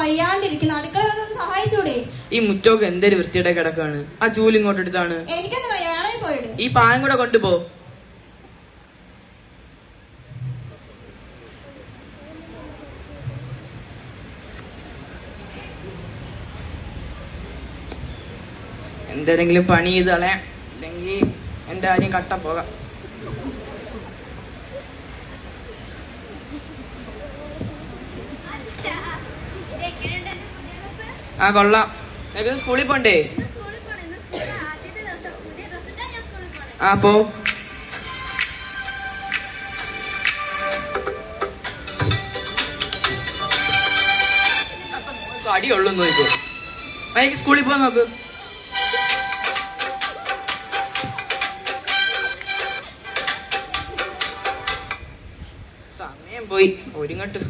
വയ്യാണ്ടിരിക്കുന്നു. അടുക്കള ഒന്ന് സഹായിച്ചൂടെ? ഈ മുറ്റമൊക്കെ എന്തൊരു വൃത്തിയുടെ കിടക്കാണ്. ആ ചൂല് ഇങ്ങോട്ട് എടുത്താണ്. എനിക്കൊന്നും വയ്യ, വേണമെങ്കിൽ പോയിട്. ഈ പാൻ കൂടെ കൊണ്ടുപോ. എന്തെങ്കിലും പണി ചെയ്താളെ, അല്ലെങ്കിൽ എന്റെ കാര്യം കട്ട പോകാം. ആ കൊള്ളാം. നിനക്ക് സ്കൂളിൽ പോണ്ടേ? ആ പോ. അടിയുള്ളൂ നോക്കോ. എനിക്ക് സ്കൂളിൽ പോകാൻ നോക്ക്. സമയം പോയി. ഒരുങ്ങട്ട്.